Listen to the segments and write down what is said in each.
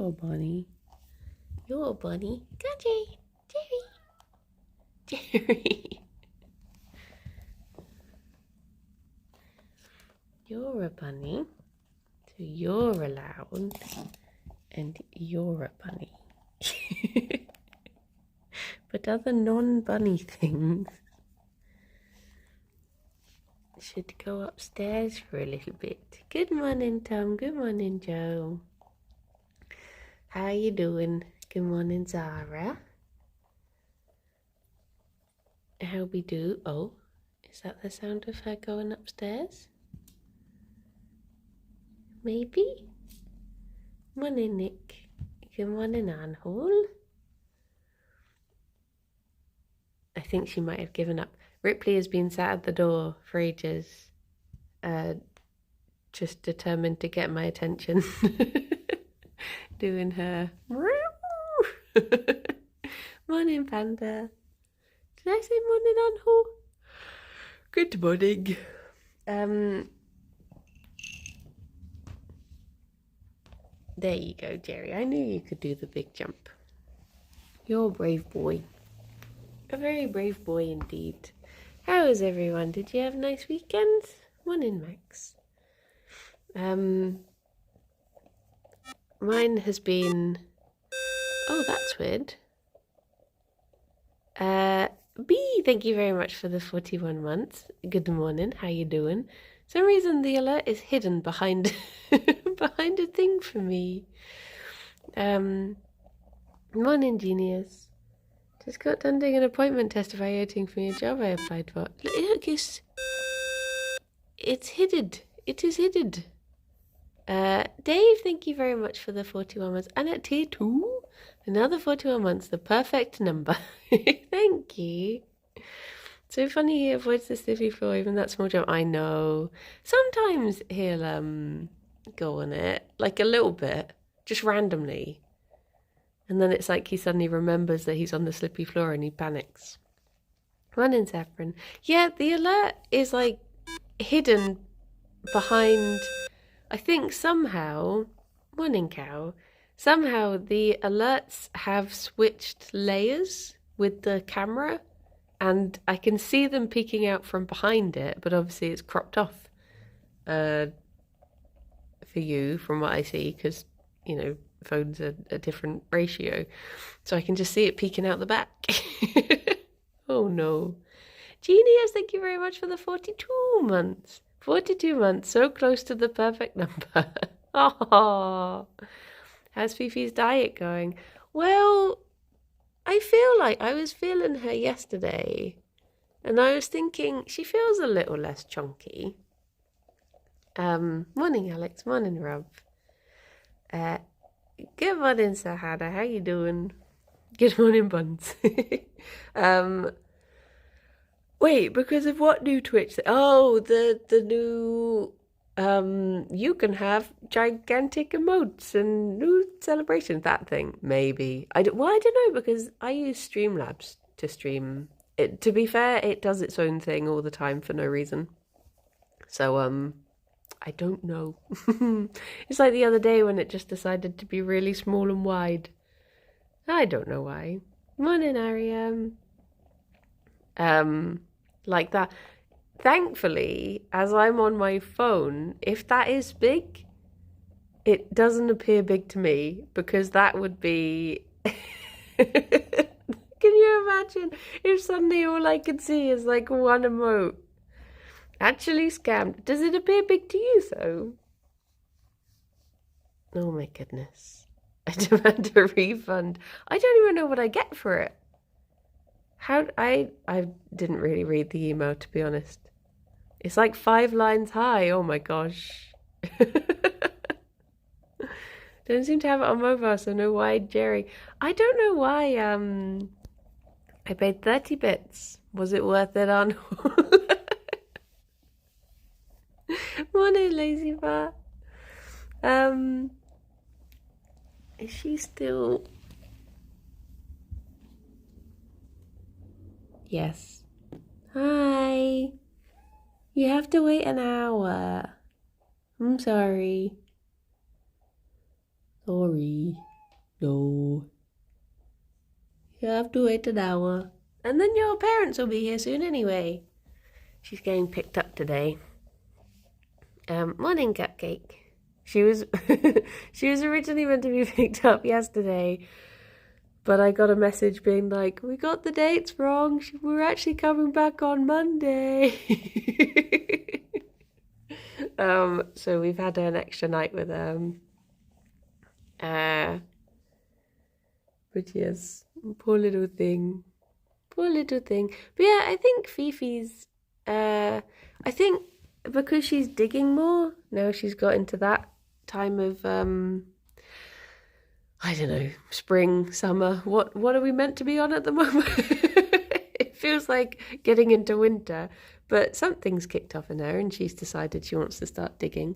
You're a bunny. You're a bunny. Come, Jerry. Jerry. You're a bunny. So you're allowed. And you're a bunny. But other non-bunny things should go upstairs for a little bit. Good morning, Tom. Good morning, Joe. How you doing? Good morning, Zara. How we do? Oh, is that the sound of her going upstairs? Maybe? Morning, Nick. Good morning, Anhole. I think she might have given up. Ripley has been sat at the door for ages, just determined to get my attention. Doing her morning, Panda. Did I say morning, Anhole? Good morning. There you go, Jerry. I knew you could do the big jump. You're a brave boy. A very brave boy indeed. How is everyone? Did you have a nice weekend? Morning, Max. Mine has been... Oh, that's weird. B, thank you very much for the 41 months. Good morning. How you doing? For some reason the alert is hidden behind behind a thing for me. Morning, genius. Just got done doing an appointment testifying for me a job I applied for. Look, it's hidden. It is hidden. Dave, thank you very much for the 41 months. And at tier 2, another 41 months, the perfect number. Thank you. So funny he avoids the slippery floor, even that small jump. I know. Sometimes he'll go on it, like a little bit, just randomly. And then it's like he suddenly remembers that he's on the slippery floor and he panics. Morning, Saffron. Yeah, the alert is like hidden behind... I think somehow, morning cow, somehow the alerts have switched layers with the camera and I can see them peeking out from behind it, but obviously it's cropped off for you from what I see because, you know, phones are a different ratio. So I can just see it peeking out the back. Oh no. Genius, thank you very much for the 42 months. 42 months, so close to the perfect number. Oh, how's Fifi's diet going? Well, I feel like I was feeling her yesterday, and I was thinking she feels a little less chunky. Morning, Alex. Morning, Rob. Good morning, Sahada. How you doing? Good morning, Buns. Wait, because of what new Twitch? Oh, the new you can have gigantic emotes and new celebrations. That thing, maybe. I don't know because I use Streamlabs to stream it. To be fair, it does its own thing all the time for no reason. So I don't know. It's like the other day when it just decided to be really small and wide. I don't know why. Morning, Ariam. Like that. Thankfully, as I'm on my phone, if that is big, it doesn't appear big to me because that would be... Can you imagine if suddenly all I could see is like one emote? Actually scammed. Does it appear big to you though? Oh my goodness. I demand a refund. I don't even know what I get for it. I didn't really read the email, to be honest. It's like 5 lines high. Oh my gosh. Don't seem to have it on mobile, so no wide Jerry. I don't know why I paid 30 bits. Was it worth it on? Morning, lazy bat. Is she still... Yes. Hi. You have to wait an hour. I'm sorry. Sorry. No. You have to wait an hour. And then your parents will be here soon anyway. She's getting picked up today. Morning, Cupcake. She was she was originally meant to be picked up yesterday, but I got a message being like, we got the dates wrong. We're actually coming back on Monday. So we've had an extra night with but yes, poor little thing. Poor little thing. But yeah, I think Fifi's I think because she's digging more, now she's got into that time of I don't know, spring, summer. What are we meant to be on at the moment? It feels like getting into winter, but something's kicked off in her and she's decided she wants to start digging.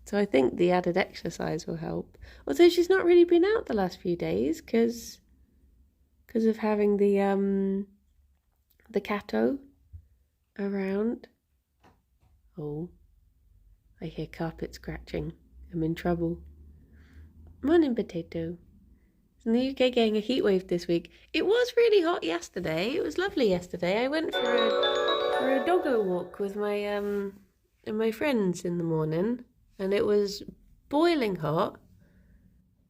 So I think the added exercise will help. Although she's not really been out the last few days because of having the catto around. Oh, I hear carpet scratching. I'm in trouble. Morning, Potato. In the UK getting a heat wave this week. It was really hot yesterday. It was lovely yesterday. I went for a doggo walk with my friends in the morning, and it was boiling hot.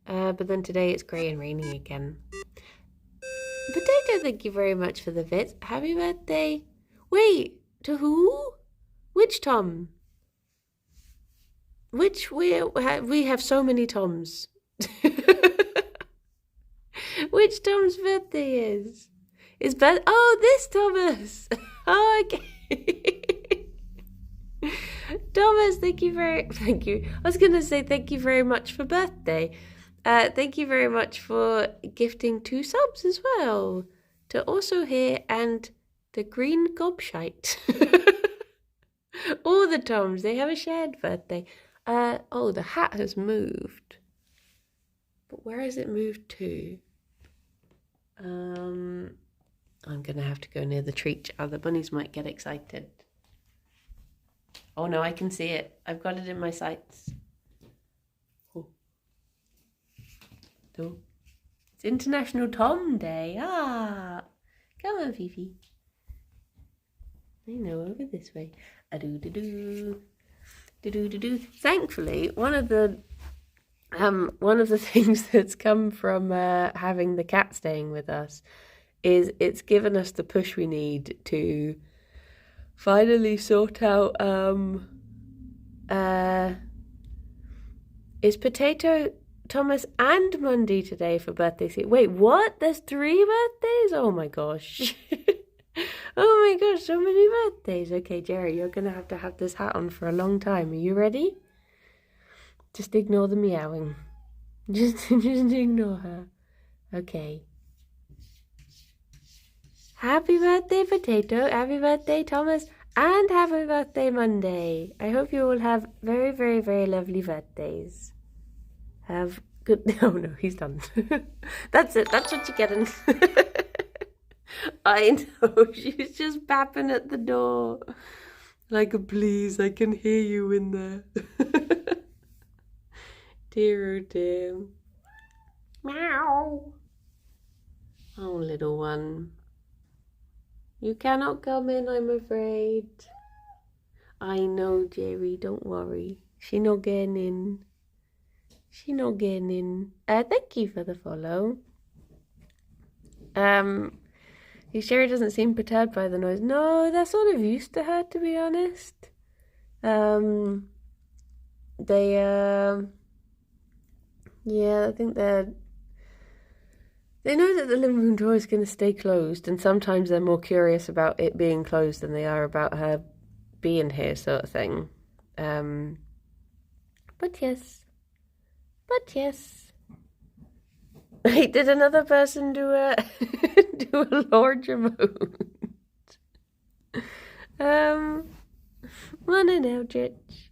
But then today it's grey and rainy again. Potato, thank you very much for the bits. Happy birthday. Wait, to who? Which Tom? Which we have so many Toms. Which Tom's birthday is? Oh, this Thomas. Oh, okay. Thomas, thank you. I was gonna say thank you very much for birthday. Thank you very much for gifting 2 subs as well. To also here and the Green Gobshite. All the Toms, they have a shared birthday. Oh, the hat has moved. But where has it moved to? I'm gonna have to go near the treat. Oh, the bunnies might get excited. Oh no, I can see it. I've got it in my sights. Oh. No. It's International Tom Day. Ah, come on, Fifi. I know, over this way. A-doo-doo-doo. Do-do-do-do. Thankfully, one of the things that's come from having the cat staying with us is it's given us the push we need to finally sort out is Potato, Thomas and Monday today for birthdays. Wait, what? There's 3 birthdays? Oh my gosh. Oh my gosh, so many birthdays. Okay, Gerry, you're gonna have to have this hat on for a long time. Are you ready? Just ignore the meowing. Just ignore her. Okay. Happy birthday, Potato. Happy birthday, Thomas. And happy birthday, Monday. I hope you all have very, very, very lovely birthdays. Have good... Oh no, he's done. That's it. That's what you're getting. I know. She's just bapping at the door. Like, please, I can hear you in there. Dear, oh dear. Meow. Oh, little one. You cannot come in, I'm afraid. I know, Gerry, don't worry. She not getting in. She not getting in. Thank you for the follow. Gerry doesn't seem perturbed by the noise. No, they're sort of used to her, to be honest. Yeah, I think they know that the living room door is going to stay closed, and sometimes they're more curious about it being closed than they are about her being here, sort of thing. But yes. Wait, did another person do a large emote? Morning, Eldritch.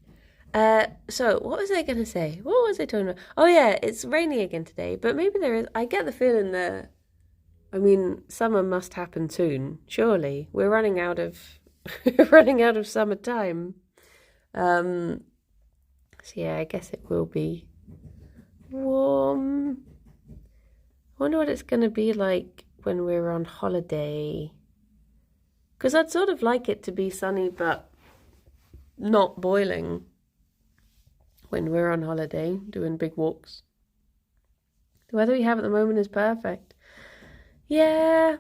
So what was I gonna say? What was I talking about? Oh yeah, it's raining again today, but maybe there is. I get the feeling that, I mean, summer must happen soon. Surely we're running out of summertime. So yeah, I guess it will be warm. wonder what it's going to be like when we're on holiday. Because I'd sort of like it to be sunny but not boiling when we're on holiday doing big walks. The weather we have at the moment is perfect. Yeah.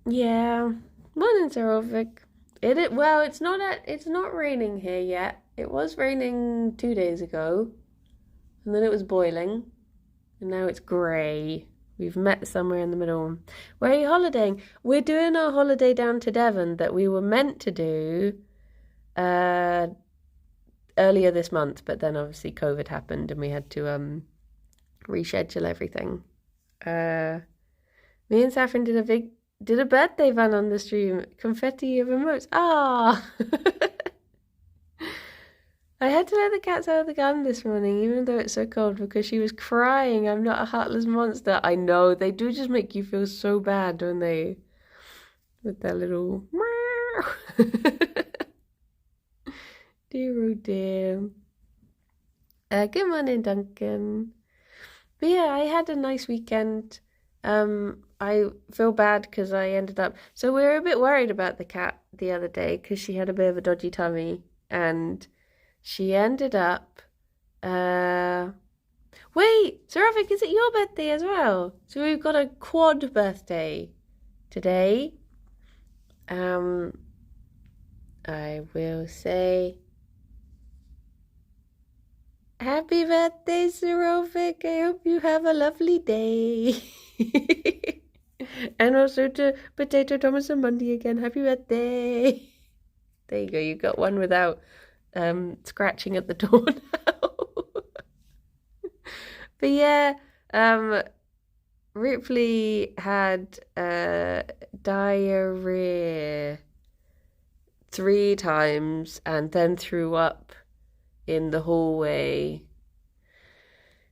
Morning, Zerovic. Well, it's not raining here yet. It was raining 2 days ago, and then it was boiling, and now it's grey. We've met somewhere in the middle. Where are you holidaying? We're doing our holiday down to Devon that we were meant to do earlier this month, but then obviously COVID happened and we had to reschedule everything. Me and Saffron did a birthday van on the stream. Confetti of emotes. Ah! I had to let the cats out of the garden this morning, even though it's so cold, because she was crying. I'm not a heartless monster. I know, they do just make you feel so bad, don't they? With their little meow. Dear, oh dear. Good morning, Duncan. But yeah, I had a nice weekend. I feel bad because I ended up... So we were a bit worried about the cat the other day because she had a bit of a dodgy tummy, and she ended up... Wait, Saravic, is it your birthday as well? So we've got a quad birthday today. I will say... Happy birthday, Saravic. I hope you have a lovely day. And also to Potato Thomas and Monday again, happy birthday. There you go, you got one without scratching at the door now. But yeah, Ripley had diarrhea 3 times and then threw up in the hallway.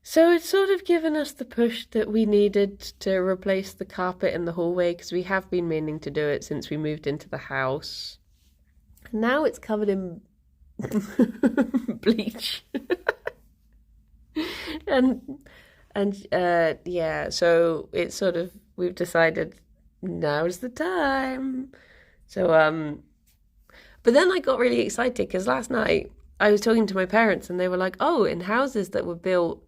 So it's sort of given us the push that we needed to replace the carpet in the hallway, because we have been meaning to do it since we moved into the house. Now it's covered in bleach. and yeah, so it's sort of, we've decided now's the time. So but then I got really excited because last night I was talking to my parents and they were like, oh, in houses that were built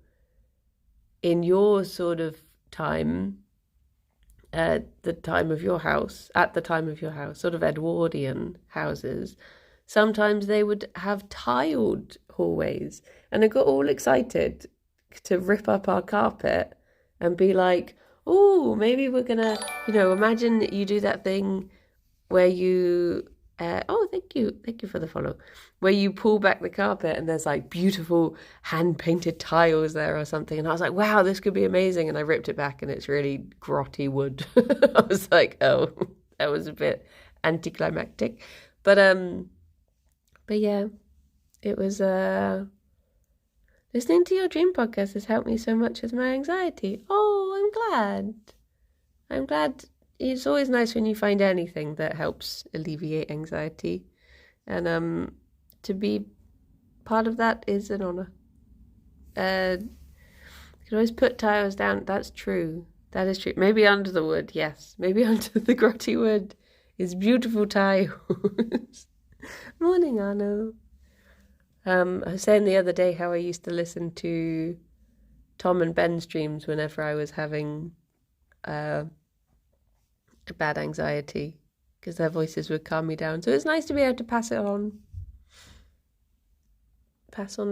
in your sort of time, at the time of your house, sort of Edwardian houses, sometimes they would have tiled hallways. And I got all excited to rip up our carpet and be like, oh, maybe we're gonna, imagine you do that thing where you... oh, thank you for the follow. Where you pull back the carpet and there's like beautiful hand-painted tiles there or something. And I was like, wow, this could be amazing. And I ripped it back and it's really grotty wood. I was like, oh, that was a bit anticlimactic. But yeah, it was... Listening to your dream podcast has helped me so much with my anxiety. Oh, I'm glad. It's always nice when you find anything that helps alleviate anxiety. And to be part of that is an honour. You can always put tiles down. That's true. That is true. Maybe under the wood, yes. Maybe under the grotty wood is beautiful tiles. Morning, Arno. I was saying the other day how I used to listen to Tom and Ben streams whenever I was having... a bad anxiety, because their voices would calm me down. So it's nice to be able to pass on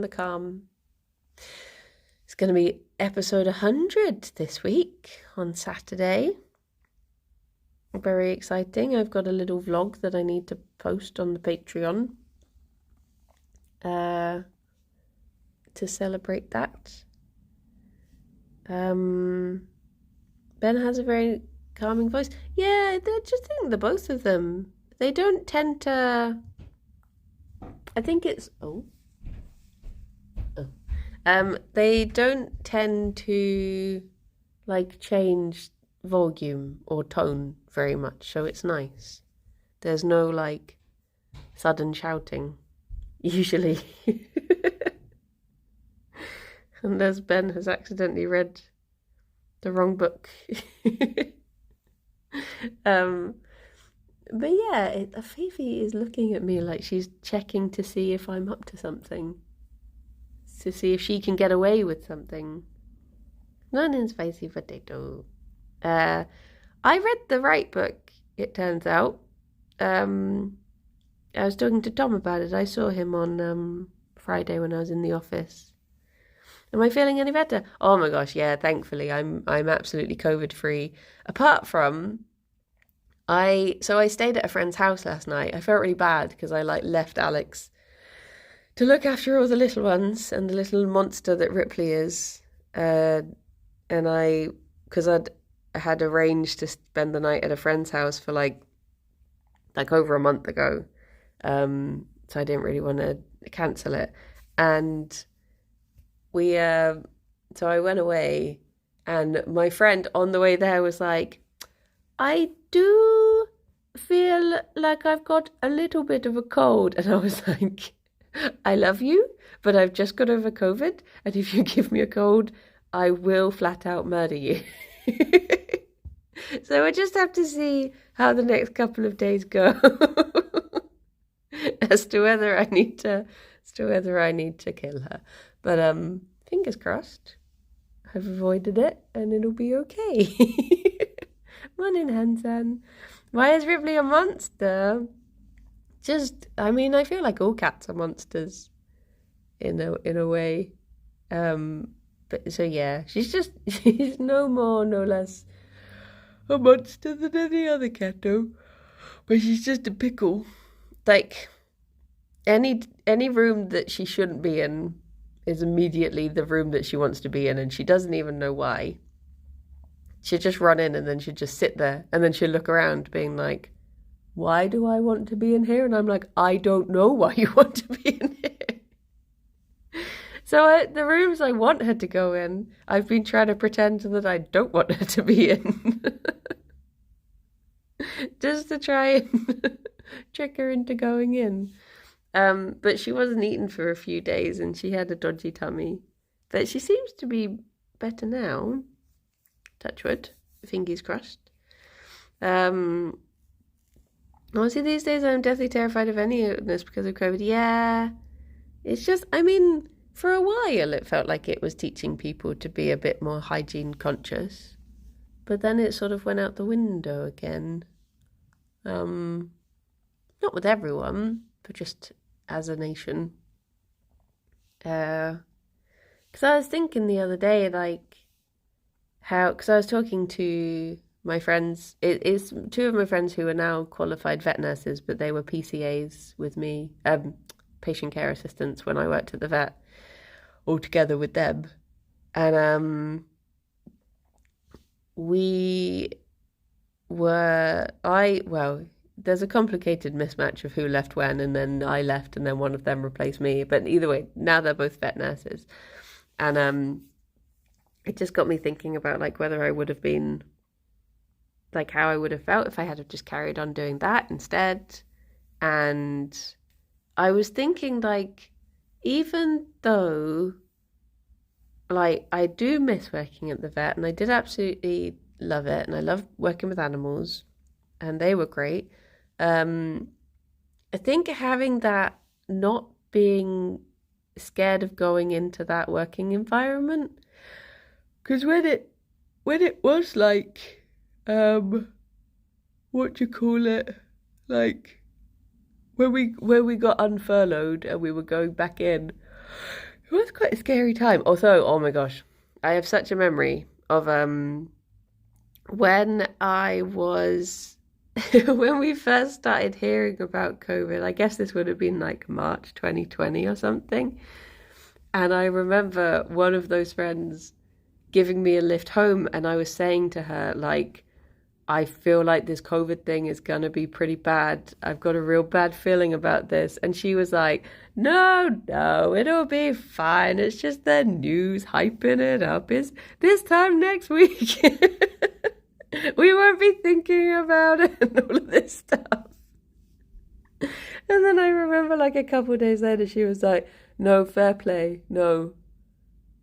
the calm. It's going to be episode 100 this week on Saturday. Very exciting. I've got a little vlog that I need to post on the Patreon to celebrate that. Ben has a very calming voice. Yeah, I just think the both of them, they don't tend to... I think it's... they don't tend to like change volume or tone very much, so it's nice. There's no like sudden shouting usually. Unless Ben has accidentally read the wrong book. um, but yeah, Fifi is looking at me like she's checking to see if I'm up to something, to see if she can get away with something. Not in spicy potato. I read the right book, it turns out. I was talking to Tom about it. I saw him on Friday when I was in the office. Am I feeling any better? Oh my gosh, yeah, thankfully I'm absolutely COVID free. Apart from I stayed at a friend's house last night. I felt really bad because I left Alex to look after all the little ones and the little monster that Ripley is. And because I had arranged to spend the night at a friend's house for like over a month ago. So I didn't really want to cancel it. And so I went away, and my friend on the way there was like, I do feel like I've got a little bit of a cold. And I was like, I love you, but I've just got over COVID. And if you give me a cold, I will flat out murder you. So I just have to see how the next couple of days go as to whether I need to kill her. But fingers crossed. I've avoided it and it'll be okay. Morning, Hansan. Why is Ripley a monster? I feel like all cats are monsters in a way. But so yeah, she's no more, no less a monster than any other cat, though. But she's just a pickle. Like any room that she shouldn't be in is immediately the room that she wants to be in, and she doesn't even know why. She'll just run in and then she'll just sit there, and then she'll look around being like, why do I want to be in here? And I'm like, I don't know why you want to be in here. So the rooms I want her to go in, I've been trying to pretend that I don't want her to be in. Just to try and trick her into going in. But she wasn't eaten for a few days and she had a dodgy tummy. But she seems to be better now. Touch wood. Fingers crossed. Honestly, these days I'm deathly terrified of any illness because of COVID. Yeah. It's just, for a while it felt like it was teaching people to be a bit more hygiene conscious. But then it sort of went out the window again. Not with everyone, but just as a nation. Because I was thinking the other day, because I was talking to my friends, it's two of my friends who are now qualified vet nurses, but they were PCAs with me, patient care assistants when I worked at the vet, all together with them. And there's a complicated mismatch of who left when, and then I left and then one of them replaced me. But either way, now they're both vet nurses. And it just got me thinking about whether I would have been, how I would have felt if I had have just carried on doing that instead. And I was thinking even though I do miss working at the vet, and I did absolutely love it, and I love working with animals, and they were great. I think having that, not being scared of going into that working environment, because when it was what do you call it, when we got unfurloughed and we were going back in, it was quite a scary time. Also, oh my gosh, I have such a memory of when I was when we first started hearing about COVID. I guess this would have been March 2020 or something. And I remember one of those friends giving me a lift home, and I was saying to her, I feel like this COVID thing is going to be pretty bad. I've got a real bad feeling about this. And she was like, no, it'll be fine. It's just the news hyping it up. It's this time next week. We won't be thinking about it and all of this stuff. And then I remember a couple of days later, she was like, no, fair play. No,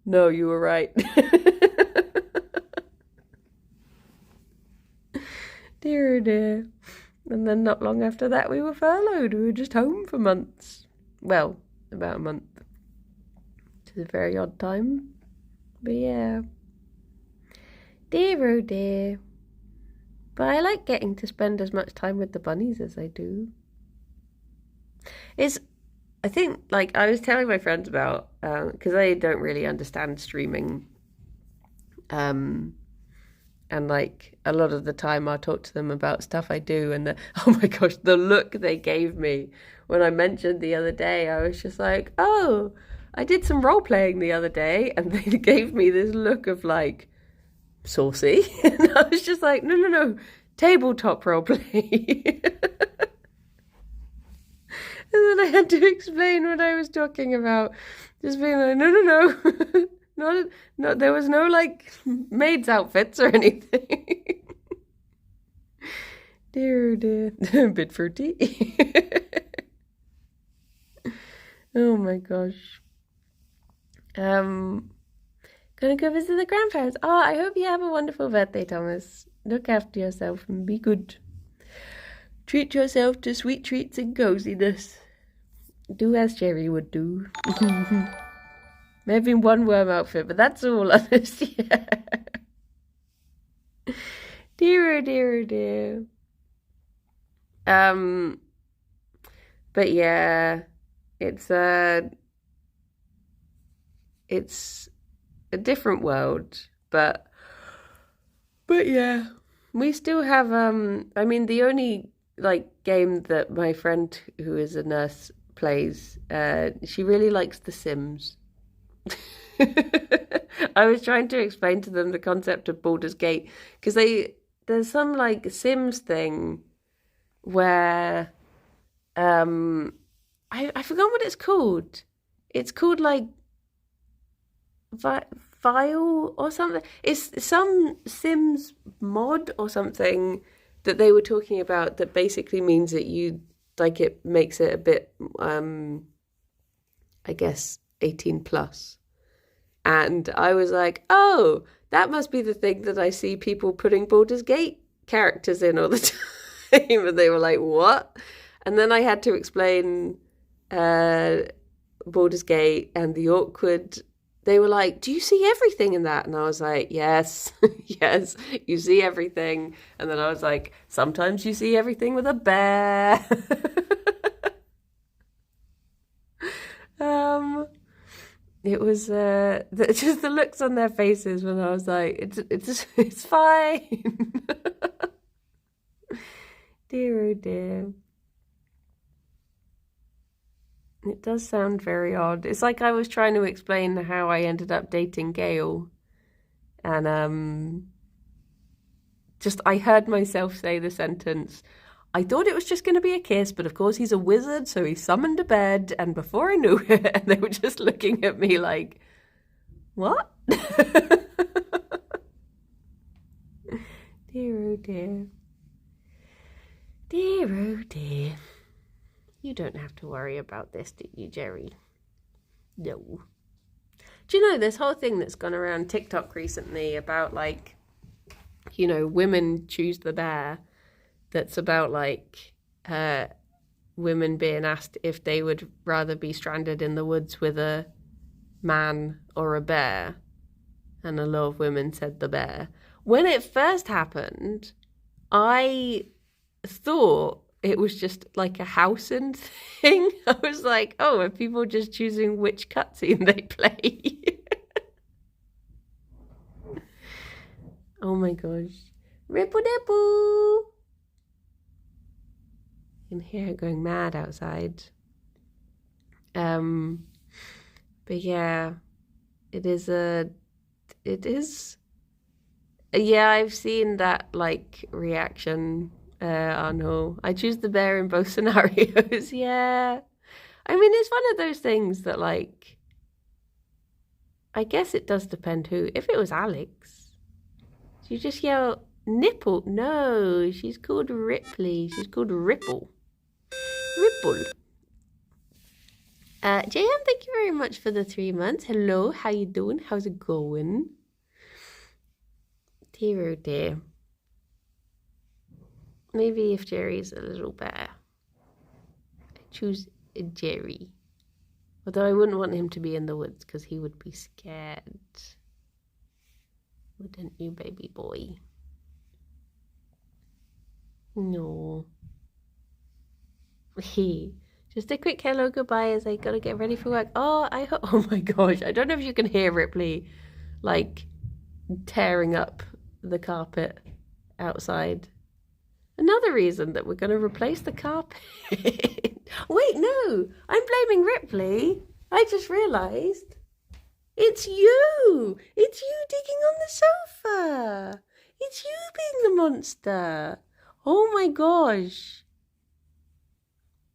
you were right. Dear, oh dear. And then not long after that, we were furloughed. We were just home for months. Well, about a month. Which is a very odd time. But yeah. Dear, oh dear. But I like getting to spend as much time with the bunnies as I do. I think, like, I was telling my friends about, because I don't really understand streaming. And like a lot of the time I'll talk to them about stuff I do, and oh my gosh, the look they gave me when I mentioned the other day, I was just like, oh, I did some role playing the other day, and they gave me this look of like, saucy. And I was just like, no, tabletop role play. And then I had to explain what I was talking about. Just being like, no. No, there was no like maid's outfits or anything. Dear, a bit fruity. Oh my gosh. Gonna go visit the grandparents. Oh, I hope you have a wonderful birthday, Thomas. Look after yourself and be good. Treat yourself to sweet treats and coziness. Do as Gerry would do. Maybe one worm outfit, but that's all, honestly. Yeah. Dear, oh dear. But yeah, it's a different world, but yeah, we still have I mean, the only like game that my friend who is a nurse plays, she really likes The Sims. I was trying to explain to them the concept of Baldur's Gate, because there's some like Sims thing where I forgot what it's called. It's called like File or something. It's some Sims mod or something that they were talking about that basically means that you like, it makes it a bit I guess 18 plus. And I was like, oh, that must be the thing that I see people putting Baldur's Gate characters in all the time. And they were like, what? And then I had to explain Baldur's Gate and the awkward. They were like, do you see everything in that? And I was like, yes, yes, you see everything. And then I was like, sometimes you see everything with a bear. It was just the looks on their faces when I was like, it's fine. Dear, oh dear. It does sound very odd. It's like I was trying to explain how I ended up dating Gail, and just I heard myself say the sentence, I thought it was just going to be a kiss, but of course he's a wizard, so he summoned a bed, and before I knew it, and they were just looking at me like, what? Dear, oh dear. Dear, oh dear. You don't have to worry about this, do you, Gerry? No. Do you know this whole thing that's gone around TikTok recently about, like, you know, women choose the bear? That's about like women being asked if they would rather be stranded in the woods with a man or a bear, and a lot of women said the bear. When it first happened, I thought it was just like a housing thing. I was like, oh, are people just choosing which cutscene they play? Oh my gosh. Ripple dipple! You can hear it going mad outside. But yeah, it is. Yeah, I've seen that like reaction. Oh no, I choose the bear in both scenarios. Yeah, I mean, it's one of those things that, like, I guess it does depend who. If it was Alex, you just yell nipple. No, she's called Ripley. She's called Ripple. Ripple. JM, thank you very much for the 3 months. Hello, how you doing? How's it going? Dear, oh dear. Maybe if Gerry's a little better. I choose Gerry. Although I wouldn't want him to be in the woods because he would be scared. Wouldn't you, baby boy? No. Just a quick hello goodbye as I gotta get ready for work. Oh my gosh, I don't know if you can hear Ripley like tearing up the carpet outside. Another reason that we're going to replace the carpet. Wait, no, I'm blaming Ripley. I just realised. It's you. It's you digging on the sofa. It's you being the monster. Oh my gosh.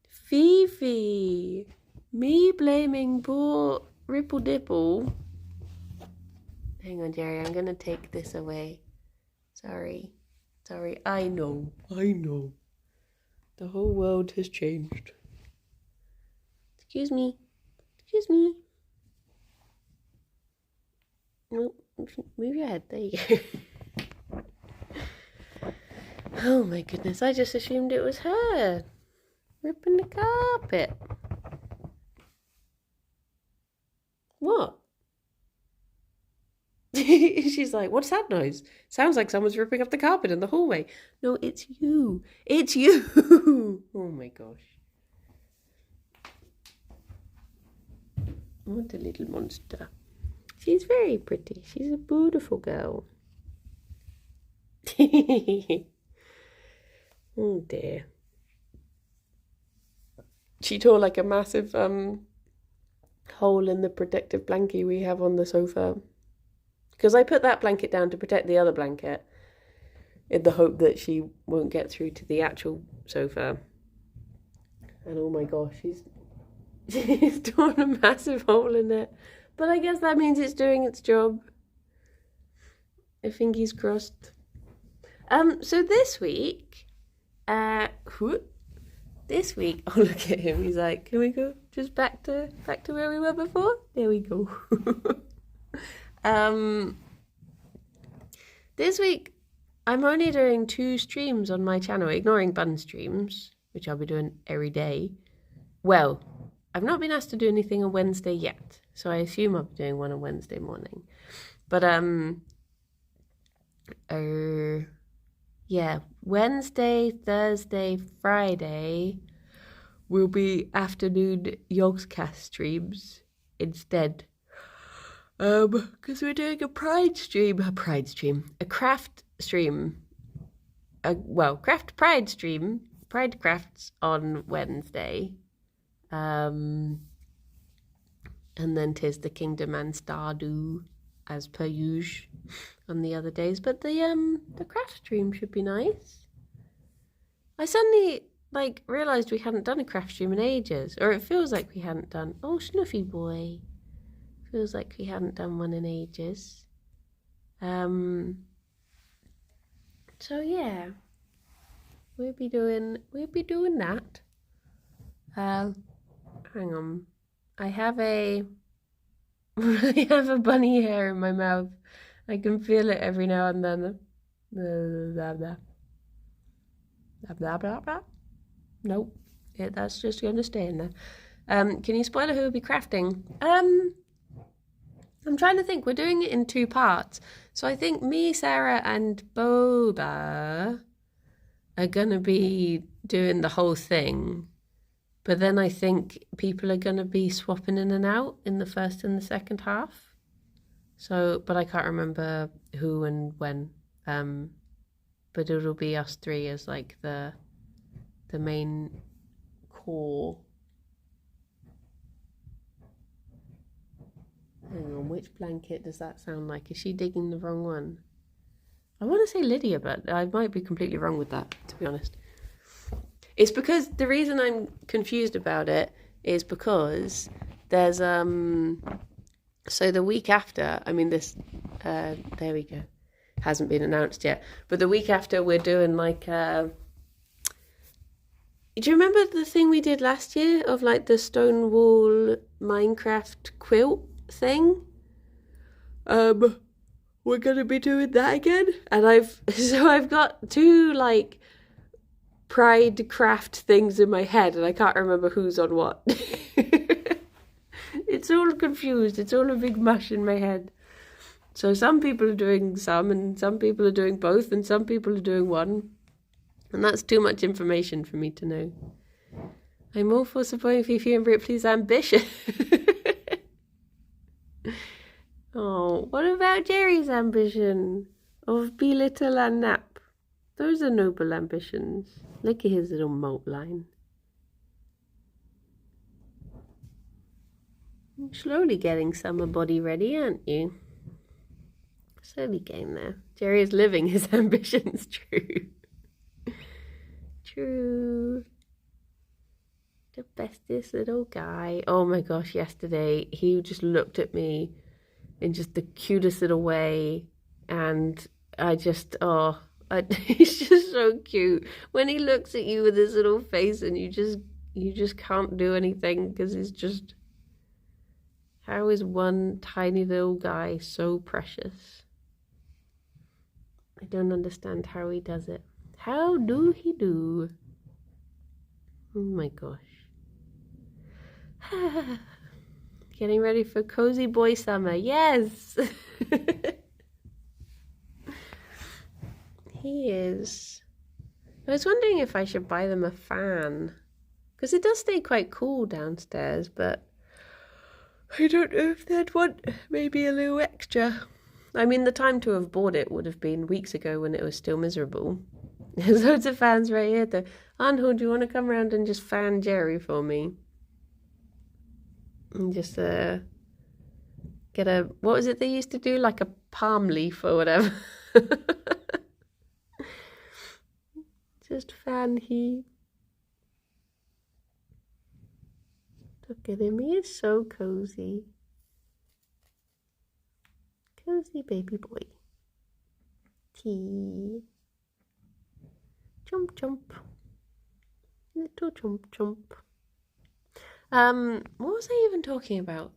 Fifi. Me blaming poor Ripple Dipple. Hang on, Gerry, I'm going to take this away. Sorry, I know. The whole world has changed. Excuse me. No, move your head. There you go. Oh my goodness, I just assumed it was her ripping the carpet. What? She's like, what's that noise? Sounds like someone's ripping up the carpet in the hallway. No, it's you. It's you. Oh my gosh. What a little monster. She's very pretty. She's a beautiful girl. Oh dear. She tore like a massive hole in the protective blanket we have on the sofa. Because I put that blanket down to protect the other blanket in the hope that she won't get through to the actual sofa. And oh my gosh, she's torn a massive hole in it. But I guess that means it's doing its job. I think he's crossed. So this week, oh look at him. He's like, can we go just back to where we were before? There we go. This week I'm only doing 2 streams on my channel, ignoring bun streams, which I'll be doing every day. Well, I've not been asked to do anything on Wednesday yet, so I assume I'll be doing one on Wednesday morning. But yeah, Wednesday, Thursday, Friday will be afternoon Yogscast streams instead. Because we're doing a craft stream, Pride Crafts on Wednesday. And then 'tis the Kingdom and Stardew as per usual on the other days. But the craft stream should be nice. I suddenly realised we hadn't done a craft stream in ages, or it feels like we hadn't done. Oh, Snuffy boy. Feels like we hadn't done one in ages. So yeah, we'll be doing that. Hang on, I have a bunny hair in my mouth. I can feel it every now and then. Blah, blah. Blah, blah, blah, blah. Nope, that's just going to stay in there. Can you spoil who will be crafting? I'm trying to think. We're doing it in 2 parts. So I think me, Sarah, and Boba are going to be doing the whole thing. But then I think people are going to be swapping in and out in the first and the second half. So, but I can't remember who and when. But it'll be us 3 as the main core. Hang on, which blanket does that sound like? Is she digging the wrong one? I want to say Lydia, but I might be completely wrong with that, to be honest. It's because the reason I'm confused about it is because there's so the week after, I mean this there we go. Hasn't been announced yet. But the week after we're doing do you remember the thing we did last year of the Stonewall Minecraft quilt thing? We're gonna be doing that again, and I've got 2 pride craft things in my head and I can't remember who's on what. It's all confused. It's all a big mush in my head. So some people are doing some and some people are doing both and some people are doing one. And that's too much information for me to know. I'm all for supporting Fifi and Ripley's ambition. Oh, what about Gerry's ambition of be little and nap? Those are noble ambitions. Look at his little moat line. You're slowly getting summer body ready, aren't you? Slowly getting there. Gerry is living his ambitions true. True. The bestest little guy. Oh my gosh, yesterday he just looked at me in just the cutest little way, and I just, he's just so cute. When he looks at you with his little face and you just can't do anything because it's just, how is one tiny little guy so precious? I don't understand how he does it. How do he do? Oh my gosh. Getting ready for cozy boy summer. Yes! He is. I was wondering if I should buy them a fan. Because it does stay quite cool downstairs, but I don't know if they'd want maybe a little extra. I mean, the time to have bought it would have been weeks ago when it was still miserable. There's loads of fans right here though. Anhu, do you want to come around and just fan Gerry for me? And just get a, what was it they used to do? Like a palm leaf or whatever. Just fan he. Look at him, he is so cozy. Cozy baby boy. Tea. Jump, jump. Little jump, jump. What was I even talking about?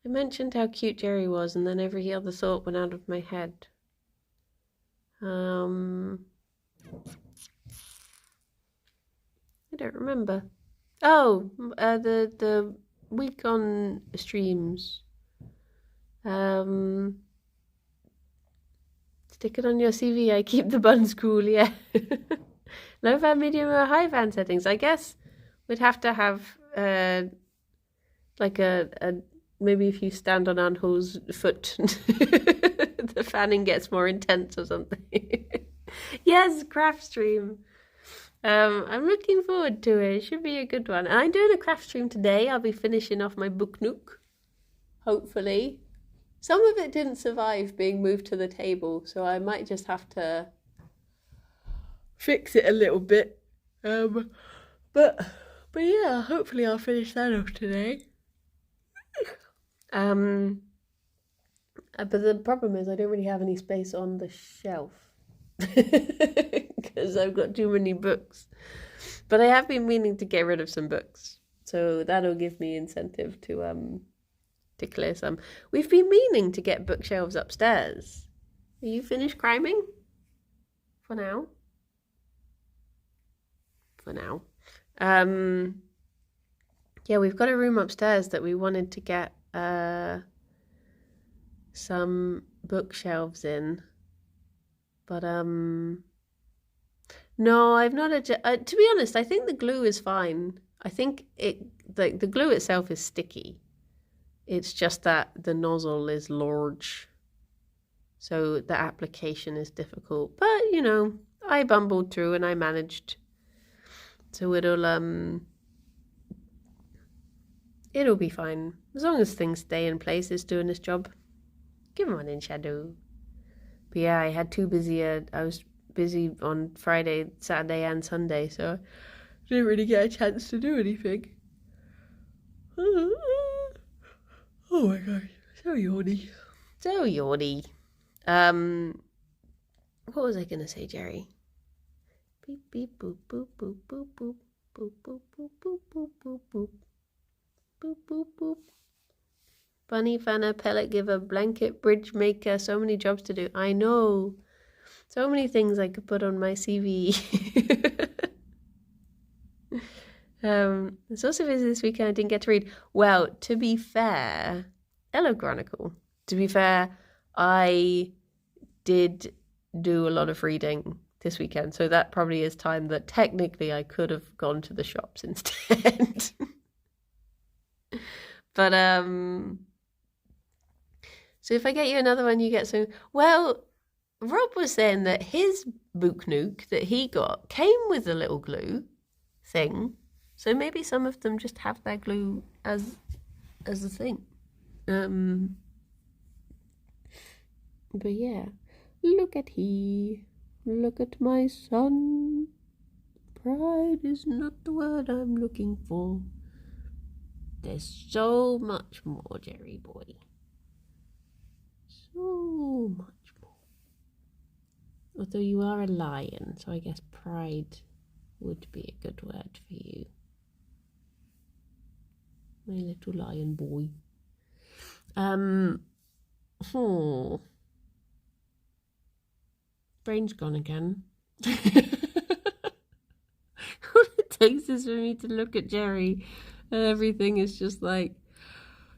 I mentioned how cute Gerry was, and then every other thought went out of my head. I don't remember. Oh, the week on streams. Stick it on your CV. I keep the buns cool. Yeah. Low fan, medium, or high fan settings. I guess we'd have to have like a maybe if you stand on Anho's foot, the fanning gets more intense or something. Yes, craft stream. I'm looking forward to it. It should be a good one. And I'm doing a craft stream today. I'll be finishing off my book nook, hopefully. Some of it didn't survive being moved to the table, so I might just have to fix it a little bit. But yeah, hopefully I'll finish that off today. But the problem is I don't really have any space on the shelf because I've got too many books. But I have been meaning to get rid of some books, so that'll give me incentive to clear some. We've been meaning to get bookshelves upstairs. Are you finished criming? For now. Yeah, we've got a room upstairs that we wanted to get some bookshelves in, but no, I've not to be honest, I think the glue is fine. I think the glue itself is sticky. It's just that the nozzle is large, so the application is difficult. But you know, I bumbled through and I managed. So it'll be fine as long as things stay in place. It's doing its job. Give one in shadow. But yeah, I had too busy. I was busy on Friday, Saturday, and Sunday, so I didn't really get a chance to do anything. Oh my gosh, so yawny. What was I gonna say, Gerry? Beep beep boop boop boop boop boop boop boop boop boop boop boop boop boop boop boop. Bunny fanner, pellet giver, blanket bridge maker. So many jobs to do. I know. So many things I could put on my CV. It's also busy this weekend. I didn't get to read. Well, to be fair, hello Chronicle. To be fair, I did do a lot of reading this weekend, so that probably is time that technically I could have gone to the shops instead. But so if I get you another one, you get some. Well, Rob was saying that his book nook that he got came with a little glue thing, so maybe some of them just have their glue as a thing. But yeah, look at my son. Pride is not the word I'm looking for. There's so much more, Gerry boy. So much more. Although you are a lion, so I guess pride would be a good word for you. My little lion boy. Brain's gone again. All it takes is for me to look at Gerry and everything is just like,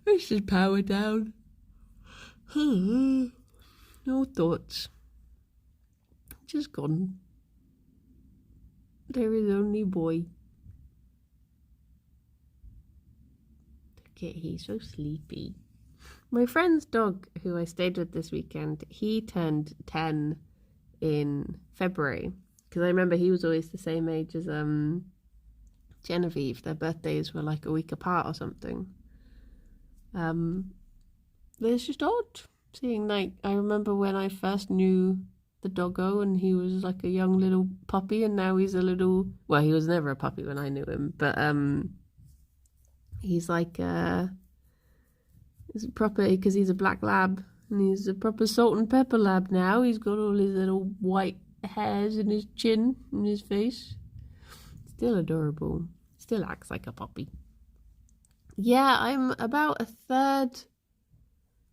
I should power down. No thoughts. Just gone. There is only boy. Okay, he's so sleepy. My friend's dog, who I stayed with this weekend, he turned 10 in February. Because I remember he was always the same age as Genevieve. Their birthdays were like a week apart or something. But it's just odd seeing, like, I remember when I first knew the doggo and he was like a young little puppy, and now he's a little, well, he was never a puppy when I knew him, but he's like he's a proper, because he's a black lab and he's a proper salt and pepper lab now. He's got all his little white hairs in his chin and his face. Still adorable. Still acts like a puppy. Yeah, I'm about a third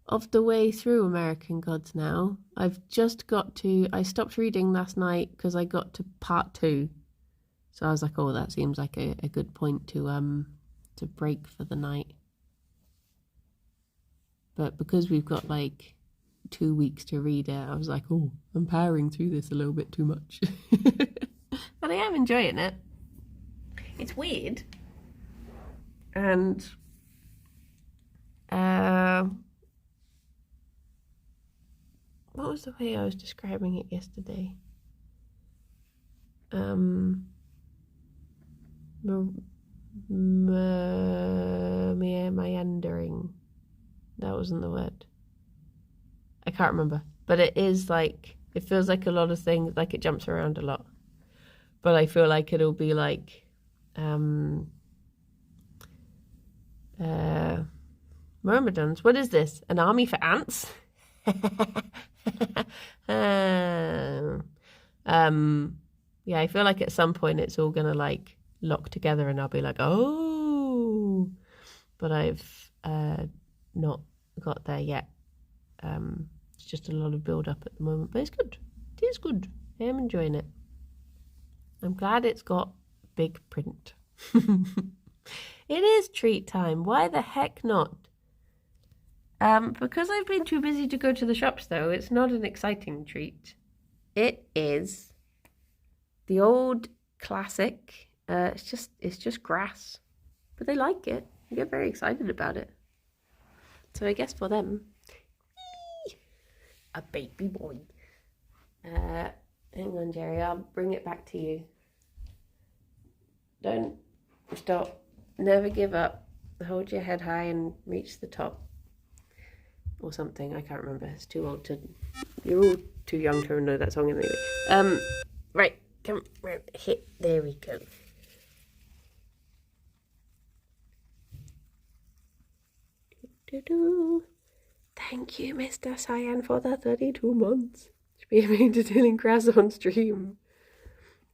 of the way through American Gods now. I've just got to, I stopped reading last night because I got to part 2. So I was like, oh, that seems like a good point to break for the night. But because we've got like 2 weeks to read it, I was like, oh, I'm powering through this a little bit too much. But I am enjoying it. It's weird. And what was the way I was describing it yesterday? Meandering. That wasn't the word. I can't remember. But it is like, it feels like a lot of things, like it jumps around a lot. But I feel like it'll be like myrmidons. What is this? An army for ants? Yeah, I feel like at some point it's all gonna like lock together and I'll be like, oh, but I've not got there yet. It's just a lot of build up at the moment, but it's good. It is good. I am enjoying it. I'm glad it's got big print. It is treat time. Why the heck not? Because I've been too busy to go to the shops though, it's not an exciting treat. It is the old classic. It's just grass. But they like it. They get very excited about it. So I guess for them, a baby boy. Hang on, Gerry, I'll bring it back to you. Don't stop. Never give up. Hold your head high and reach the top. Or something, I can't remember. It's too old to... You're all too young to know that song anyway. Right, come round, hit. There we go. Thank you, Mr. Cyan, for the 32 months. Should be able to dealing grass on stream.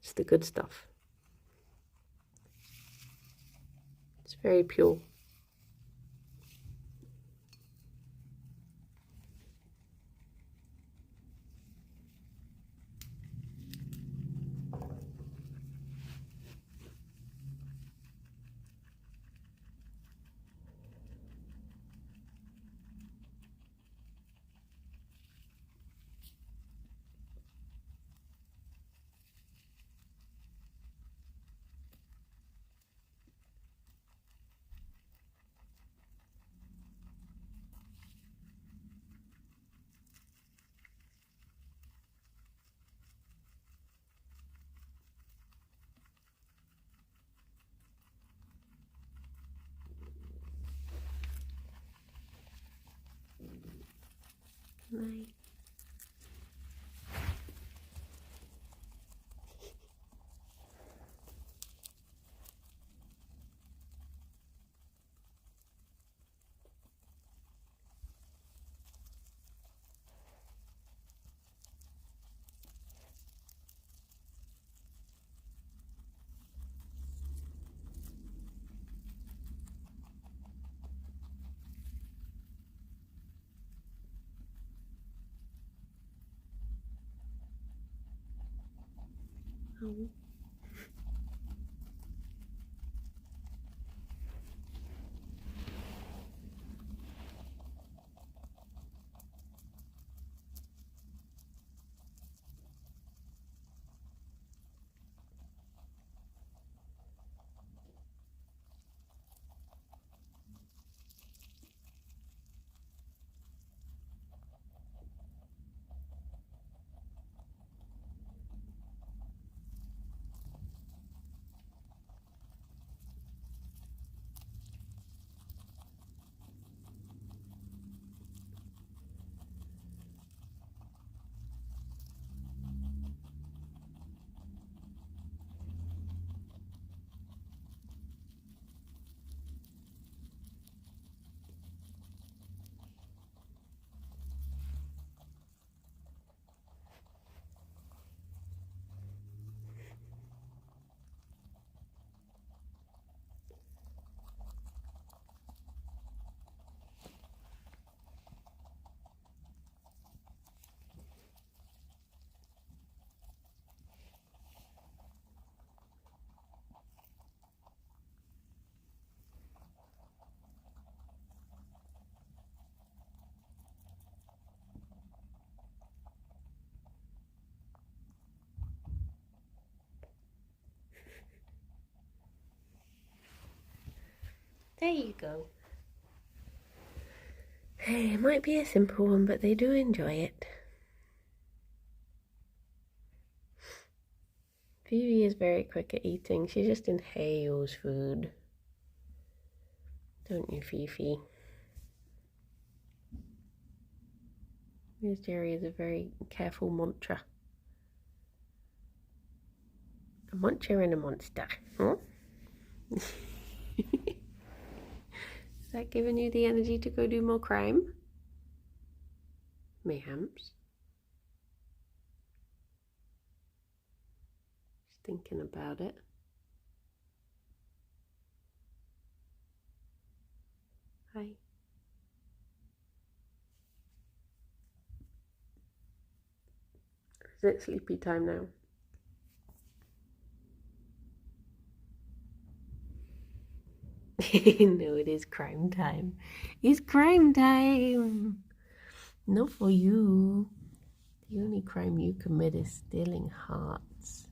It's the good stuff. It's very pure. Nice. Oh. There you go. Hey, it might be a simple one, but they do enjoy it. Phoebe is very quick at eating. She just inhales food. Don't you, Fifi? Miss Gerry is a very careful muncher. A muncher and a monster, huh? Is that giving you the energy to go do more crime? Mayhaps. Just thinking about it. Hi. Is it sleepy time now? No, it is crime time. It's crime time. Not for you. The only crime you commit is stealing hearts.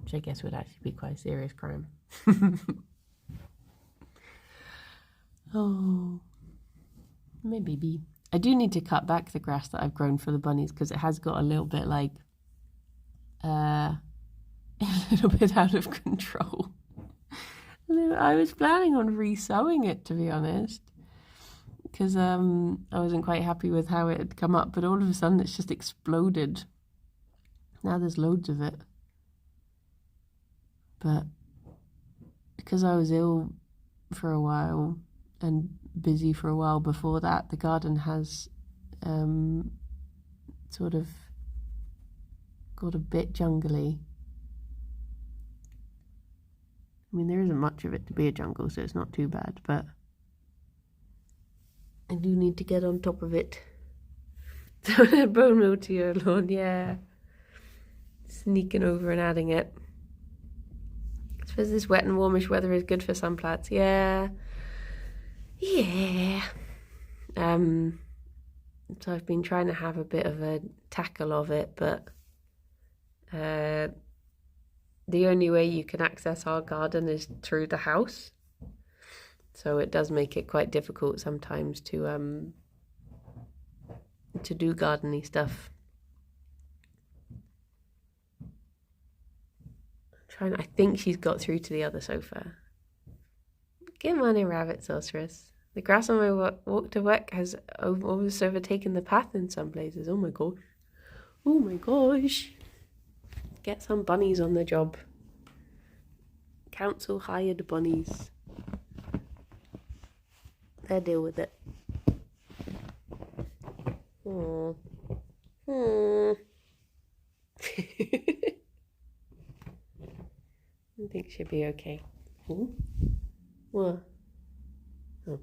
Which I guess would actually be quite a serious crime. Oh, my baby. I do need to cut back the grass that I've grown for the bunnies because it has got a little bit like a little bit out of control. I was planning on re-sowing it, to be honest, because I wasn't quite happy with how it had come up, but all of a sudden it's just exploded. Now there's loads of it. But because I was ill for a while and busy for a while before that, the garden has sort of got a bit jungly. I mean, there isn't much of it to be a jungle, so it's not too bad, but I do need to get on top of it. So add bone meal to your lawn, yeah. Sneaking over and adding it. I suppose this wet and warmish weather is good for some plants, yeah. Yeah. So I've been trying to have a bit of a tackle of it, but the only way you can access our garden is through the house. So it does make it quite difficult sometimes to do gardening stuff. I think she's got through to the other sofa. Good morning, Rabbit Sorceress. The grass on my walk to work has almost overtaken the path in some places. Oh my gosh. Oh my gosh. Get some bunnies on the job. Council hired bunnies. They'll deal with it. Aww. I think she'll be okay. Ooh. What? Oh.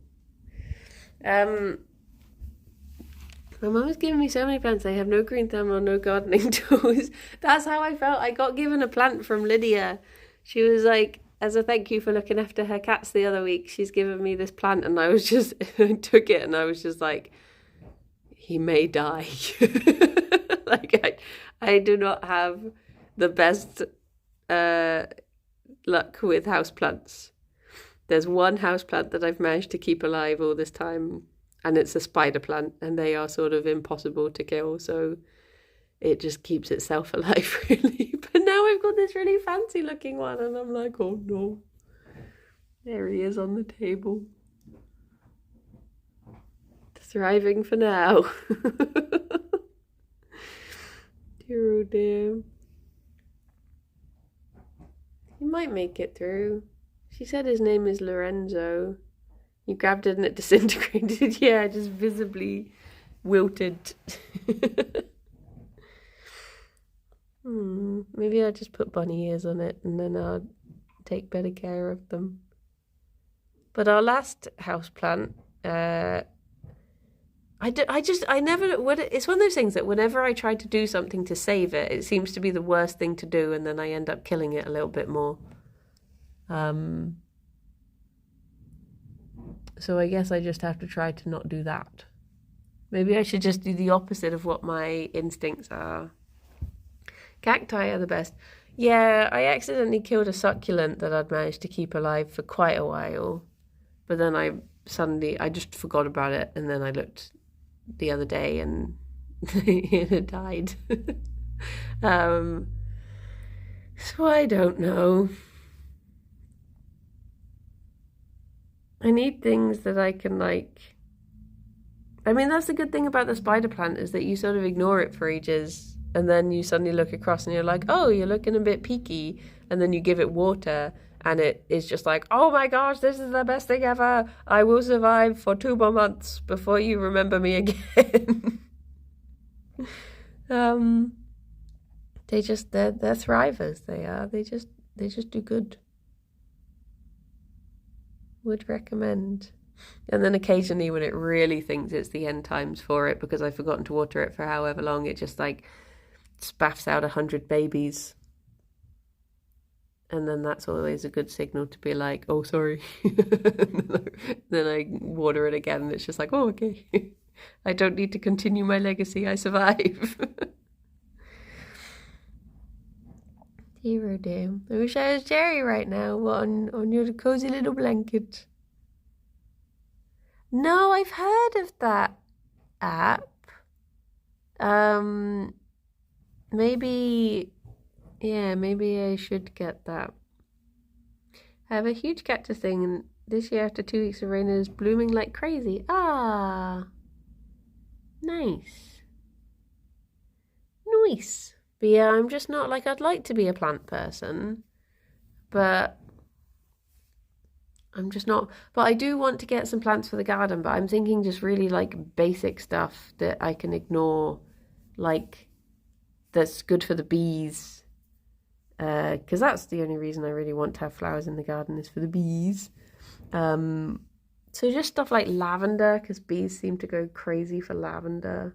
My mum has given me so many plants. I have no green thumb or no gardening tools. That's how I felt. I got given a plant from Lydia. She was like, as a thank you for looking after her cats the other week, she's given me this plant, and I was just, I took it and I was just like, he may die. Like, I do not have the best luck with houseplants. There's one houseplant that I've managed to keep alive all this time, and it's a spider plant, and they are sort of impossible to kill, so it just keeps itself alive, really. But now I've got this really fancy looking one, and I'm like, oh no. There he is on the table. Thriving for now. Dear oh dear. He might make it through. She said his name is Lorenzo. You grabbed it and it disintegrated. Yeah, just visibly wilted. Maybe I'll just put bunny ears on it and then I'll take better care of them. But our last houseplant, it's one of those things that whenever I try to do something to save it, it seems to be the worst thing to do, and then I end up killing it a little bit more. So I guess I just have to try to not do that. Maybe I should just do the opposite of what my instincts are. Cacti are the best. Yeah, I accidentally killed a succulent that I'd managed to keep alive for quite a while. But then I just forgot about it, and then I looked the other day and it had died. So I don't know. I need things that I can like. I mean, that's the good thing about the spider plant, is that you sort of ignore it for ages, and then you suddenly look across and you're like, oh, you're looking a bit peaky, and then you give it water and it is just like, oh my gosh, this is the best thing ever. I will survive for 2 more months before you remember me again. They're thrivers. They just do good. Would recommend. And then occasionally when it really thinks it's the end times for it, because I've forgotten to water it for however long, it just like spaffs out 100 babies. And then that's always a good signal to be like, oh, sorry. Then I water it again and it's just like, oh, okay. I don't need to continue my legacy. I survive. Dear oh dear. I wish I was Gerry right now on your cozy little blanket. No, I've heard of that app. Maybe I should get that. I have a huge cactus thing, and this year after 2 weeks of rain, it is blooming like crazy. Ah, nice. Nice. But yeah, I'm just not like, I'd like to be a plant person, but I'm just not. But I do want to get some plants for the garden, but I'm thinking just really like basic stuff that I can ignore, like that's good for the bees. Because that's the only reason I really want to have flowers in the garden, is for the bees. So just stuff like lavender, because bees seem to go crazy for lavender.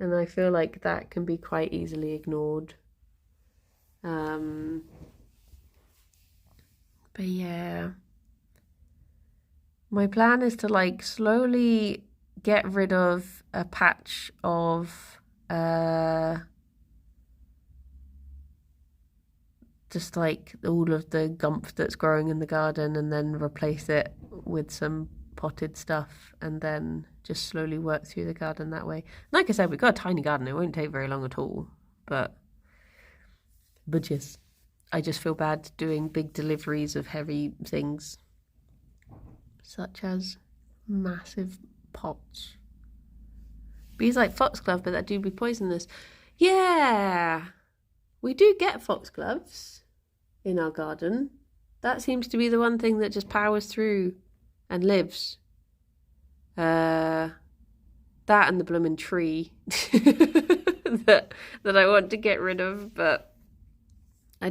And I feel like that can be quite easily ignored. But yeah. My plan is to like slowly get rid of a patch of just like all of the gump that's growing in the garden, and then replace it with some potted stuff, and then just slowly work through the garden that way. Like I said, we've got a tiny garden. It won't take very long at all. But yes, I just feel bad doing big deliveries of heavy things, such as massive pots. Bees like foxglove, but that do be poisonous. Yeah, we do get foxgloves in our garden. That seems to be the one thing that just powers through and lives. That and the blooming tree that I want to get rid of, but I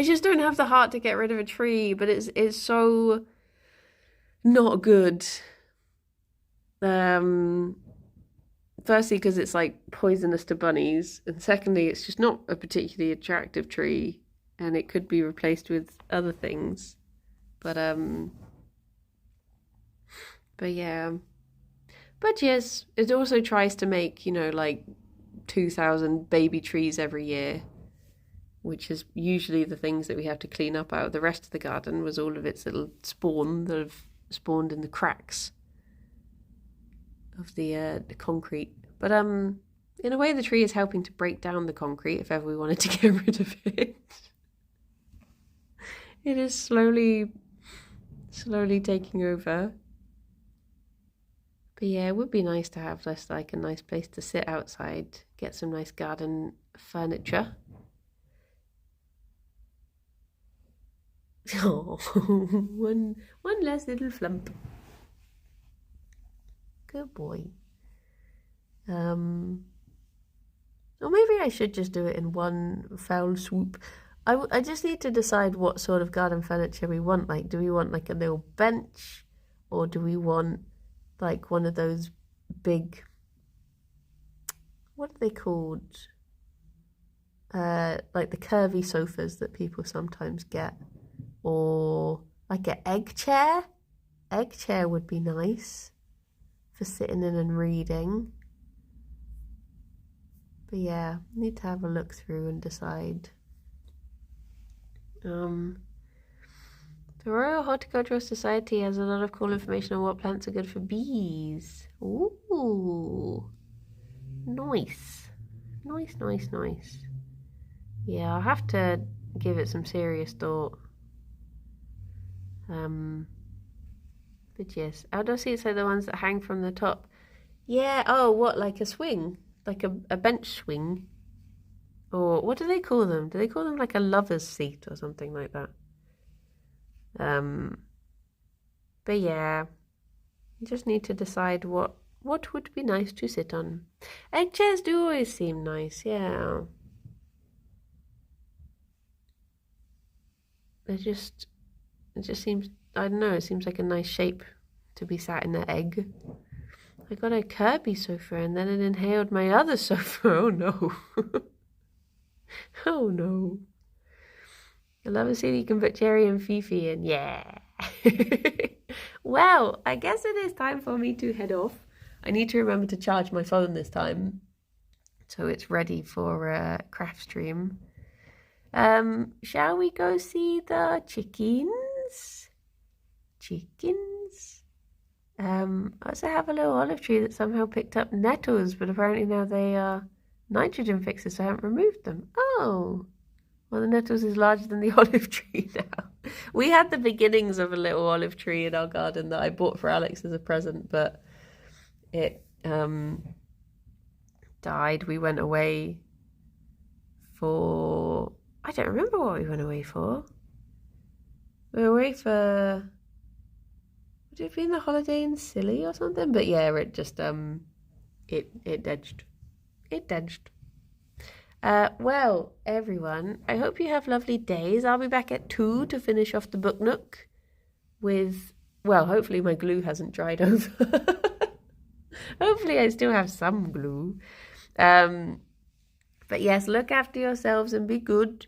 just don't have the heart to get rid of a tree, but it's so not good. Firstly, because it's like poisonous to bunnies, and secondly, it's just not a particularly attractive tree, and it could be replaced with other things. But yeah. But yes, it also tries to make, like 2,000 baby trees every year, which is usually the things that we have to clean up out. The rest of the garden was all of its little spawn that have spawned in the cracks of the concrete. But in a way, the tree is helping to break down the concrete if ever we wanted to get rid of it. It is slowly taking over. But yeah, it would be nice to have just like a nice place to sit outside, get some nice garden furniture. Oh, one less little flump. Good boy. Or maybe I should just do it in one foul swoop. I just need to decide what sort of garden furniture we want. Like, do we want like a little bench, or do we want like one of those big, what are they called? Like the curvy sofas that people sometimes get, or like an egg chair. Egg chair would be nice for sitting in and reading. But yeah, need to have a look through and decide. The Royal Horticultural Society has a lot of cool information on what plants are good for bees. Ooh, nice. Nice. Yeah, I'll have to give it some serious thought. But yes, outdoor seats are the ones that hang from the top. Yeah, oh, what, like a swing? Like a bench swing? Or what do they call them? Do they call them like a lover's seat or something like that? But yeah, you just need to decide what would be nice to sit on. Egg chairs do always seem nice, yeah. It just seems, I don't know, it seems like a nice shape to be sat in an egg. I got a Kirby sofa and then it inhaled my other sofa. Oh no. Oh no. I love a city you can put Gerry and Ffion in. Yeah. Well, I guess it is time for me to head off. I need to remember to charge my phone this time, so it's ready for a craft stream. Shall we go see the chickens? I also have a little olive tree that somehow picked up nettles, but apparently now they are nitrogen fixers, so I haven't removed them. Oh. Well, the nettles is larger than the olive tree now. We had the beginnings of a little olive tree in our garden that I bought for Alex as a present, but it died. We went away for... I don't remember what we went away for. We were away for... Would it have been the holiday in Scilly or something? But yeah, it just... It dedged. It dedged. Well, everyone, I hope you have lovely days. I'll be back at 2 to finish off the book nook with, well, hopefully my glue hasn't dried over. Hopefully I still have some glue. But yes, look after yourselves and be good.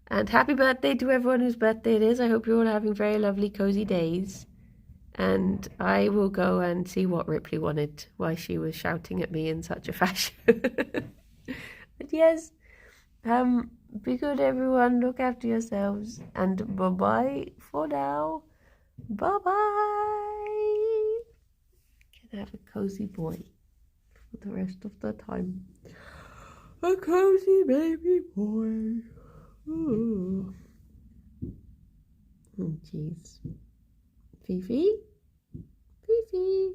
And happy birthday to everyone whose birthday it is. I hope you're all having very lovely, cozy days. And I will go and see what Ripley wanted, why she was shouting at me in such a fashion. But yes, be good everyone, look after yourselves, and bye-bye for now. Bye-bye. Can have a cozy boy for the rest of the time. A cozy baby boy. Ooh. Oh, jeez. Fifi? Fifi.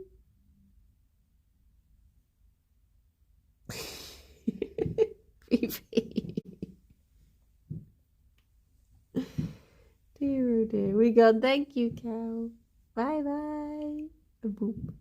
Fifi. Dear, oh dear. We got thank you, cow. Bye bye. A boop.